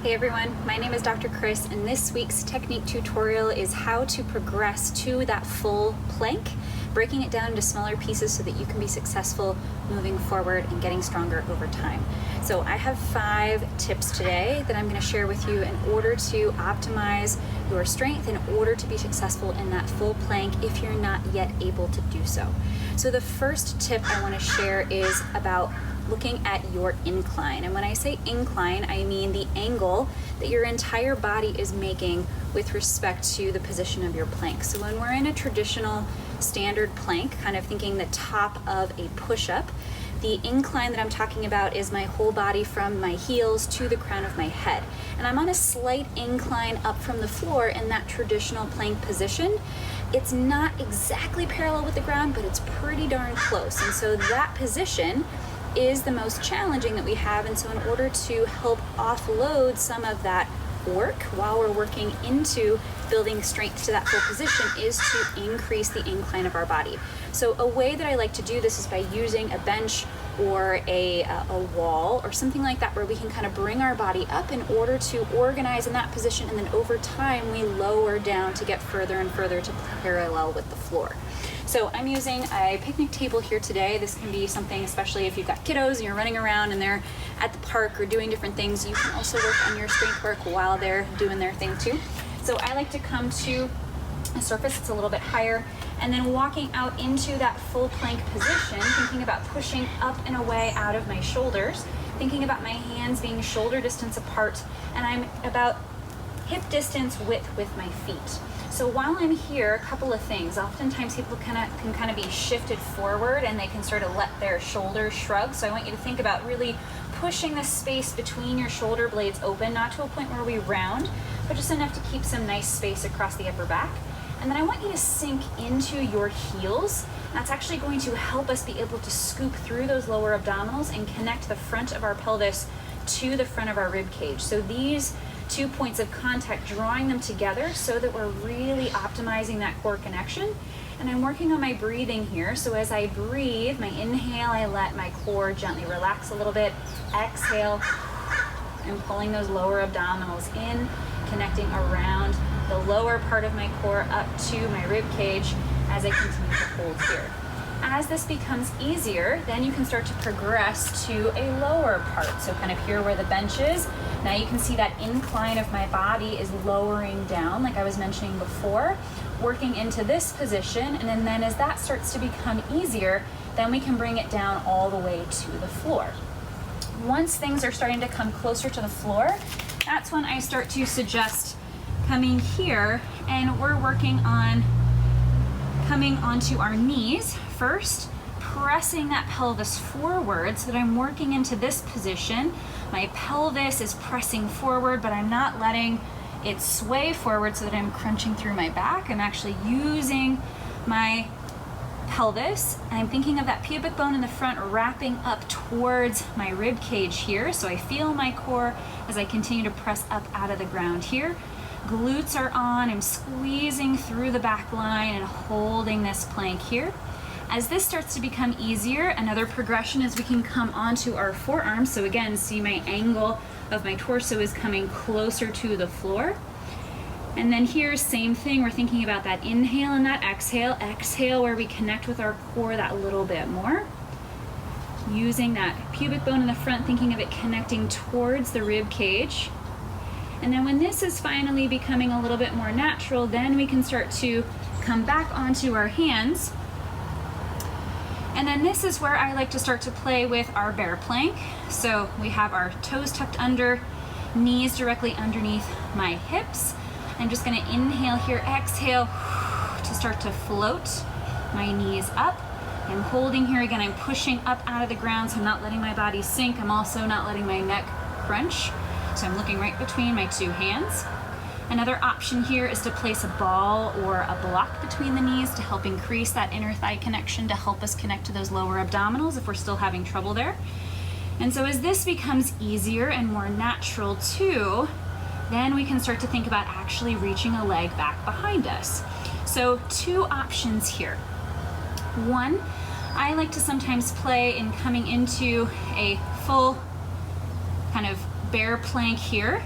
Hey everyone, my name is Dr. Chris, and this week's technique tutorial is how to progress to that full plank, breaking it down into smaller pieces so that you can be successful moving forward and getting stronger over time. So I have 5 tips today that I'm going to share with you in order to optimize your strength in order to be successful in that full plank if you're not yet able to do so. So the first tip I want to share is about looking at your incline. And when I say incline, I mean the angle that your entire body is making with respect to the position of your plank. So when we're in a traditional standard plank, kind of thinking the top of a push-up, the incline that I'm talking about is my whole body from my heels to the crown of my head. And I'm on a slight incline up from the floor in that traditional plank position. It's not exactly parallel with the ground, but it's pretty darn close. And so that position is the most challenging that we have, and so in order to help offload some of that work while we're working into building strength to that full position is to increase the incline of our body. So a way that I like to do this is by using a bench or a wall or something like that, where we can kind of bring our body up in order to organize in that position, and then over time we lower down to get further and further to parallel with the floor. So I'm using a picnic table here today. This can be something, especially if you've got kiddos and you're running around and they're at the park or doing different things. You can also work on your strength work while they're doing their thing too. So I like to come to a surface that's a little bit higher, and then walking out into that full plank position, thinking about pushing up and away out of my shoulders, thinking about my hands being shoulder distance apart, and I'm about hip distance width with my feet. So while I'm here, a couple of things. Oftentimes people can kind of be shifted forward and they can sort of let their shoulders shrug. So I want you to think about really pushing the space between your shoulder blades open, not to a point where we round, but just enough to keep some nice space across the upper back. And then I want you to sink into your heels. That's actually going to help us be able to scoop through those lower abdominals and connect the front of our pelvis to the front of our rib cage. So these 2 points of contact, drawing them together so that we're really optimizing that core connection. And I'm working on my breathing here. So as I breathe, my inhale, I let my core gently relax a little bit. Exhale, I'm pulling those lower abdominals in, connecting around the lower part of my core up to my rib cage as I continue to hold here. As this becomes easier, then you can start to progress to a lower part. So kind of here where the bench is, now you can see that incline of my body is lowering down, like I was mentioning before, working into this position, and then as that starts to become easier, then we can bring it down all the way to the floor. Once things are starting to come closer to the floor, that's when I start to suggest coming here, and we're working on coming onto our knees first, pressing that pelvis forward so that I'm working into this position. My pelvis is pressing forward, but I'm not letting it sway forward so that I'm crunching through my back. I'm actually using my pelvis, and I'm thinking of that pubic bone in the front wrapping up towards my rib cage here. So I feel my core as I continue to press up out of the ground here. Glutes are on, I'm squeezing through the back line and holding this plank here. As this starts to become easier, another progression is we can come onto our forearms. So again, see my angle of my torso is coming closer to the floor. And then here, same thing, we're thinking about that inhale and that exhale. Exhale where we connect with our core that little bit more. Using that pubic bone in the front, thinking of it connecting towards the rib cage. And then when this is finally becoming a little bit more natural, then we can start to come back onto our hands. And then this is where I like to start to play with our bear plank. So we have our toes tucked under, knees directly underneath my hips. I'm just gonna inhale here, exhale to start to float my knees up. I'm holding here again, I'm pushing up out of the ground, so I'm not letting my body sink. I'm also not letting my neck crunch. So I'm looking right between my 2 hands. Another option here is to place a ball or a block between the knees to help increase that inner thigh connection, to help us connect to those lower abdominals if we're still having trouble there. And so as this becomes easier and more natural too, then we can start to think about actually reaching a leg back behind us. So 2 options here. One, I like to sometimes play in coming into a full kind of bear plank here.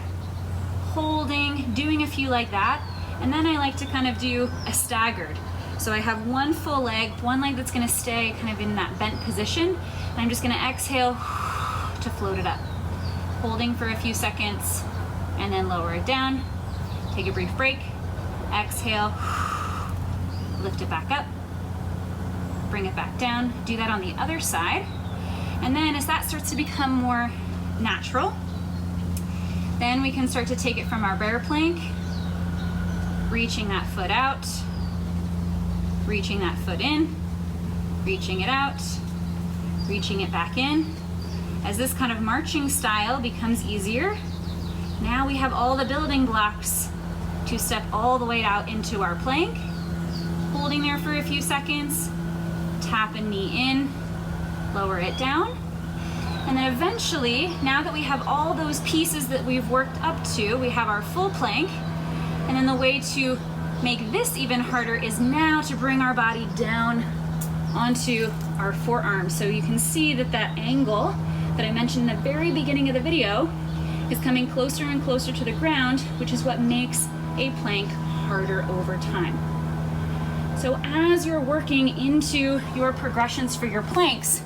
holding, doing a few like that. And then I like to kind of do a staggered. So I have one full leg, one leg that's gonna stay kind of in that bent position. And I'm just gonna exhale to float it up. Holding for a few seconds and then lower it down. Take a brief break, exhale, lift it back up, bring it back down. Do that on the other side. And then as that starts to become more natural, then we can start to take it from our bear plank, reaching that foot out, reaching that foot in, reaching it out, reaching it back in. As this kind of marching style becomes easier, now we have all the building blocks to step all the way out into our plank, holding there for a few seconds, tap a knee in, lower it down, and then eventually, now that we have all those pieces that we've worked up to, we have our full plank, and then the way to make this even harder is now to bring our body down onto our forearms. So you can see that that angle that I mentioned in the very beginning of the video is coming closer and closer to the ground, which is what makes a plank harder over time. So as you're working into your progressions for your planks,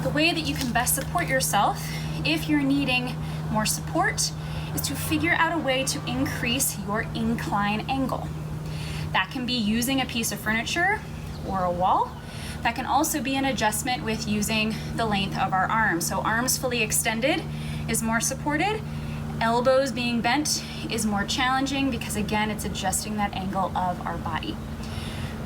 the way that you can best support yourself if you're needing more support is to figure out a way to increase your incline angle. That can be using a piece of furniture or a wall. That can also be an adjustment with using the length of our arms. So arms fully extended is more supported. Elbows being bent is more challenging because again, it's adjusting that angle of our body.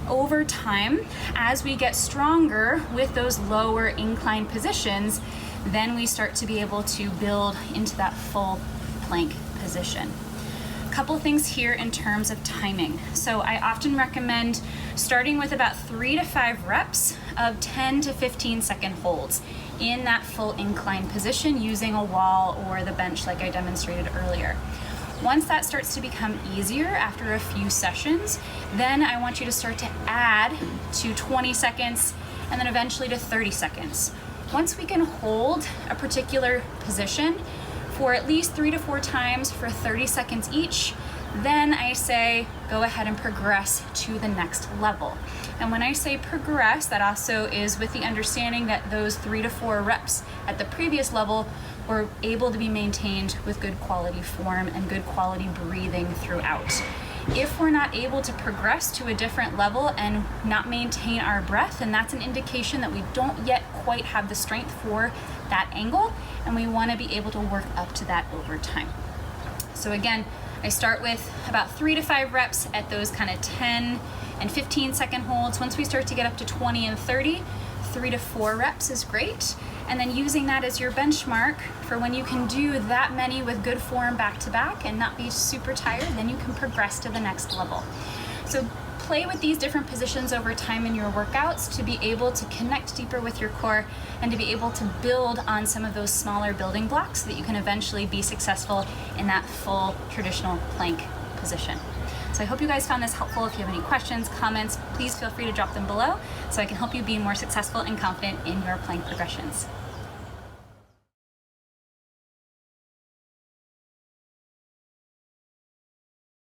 Over time, as we get stronger with those lower incline positions, then we start to be able to build into that full plank position. A couple things here in terms of timing. So I often recommend starting with about 3 to 5 reps of 10 to 15 second holds in that full incline position using a wall or the bench like I demonstrated earlier. Once that starts to become easier after a few sessions, then I want you to start to add to 20 seconds and then eventually to 30 seconds. Once we can hold a particular position for at least 3 to 4 times for 30 seconds each, then I say go ahead and progress to the next level. And when I say progress, that also is with the understanding that those 3 to 4 reps at the previous level were able to be maintained with good quality form and good quality breathing throughout. If we're not able to progress to a different level and not maintain our breath, then that's an indication that we don't yet quite have the strength for that angle, and we want to be able to work up to that over time. So again, I start with about 3 to 5 reps at those kind of 10 and 15 second holds. Once we start to get up to 20 and 30, 3 to 4 reps is great. And then using that as your benchmark for when you can do that many with good form back to back and not be super tired, then you can progress to the next level. So play with these different positions over time in your workouts to be able to connect deeper with your core and to be able to build on some of those smaller building blocks so that you can eventually be successful in that full traditional plank position. So I hope you guys found this helpful. If you have any questions, comments, please feel free to drop them below so I can help you be more successful and confident in your plank progressions.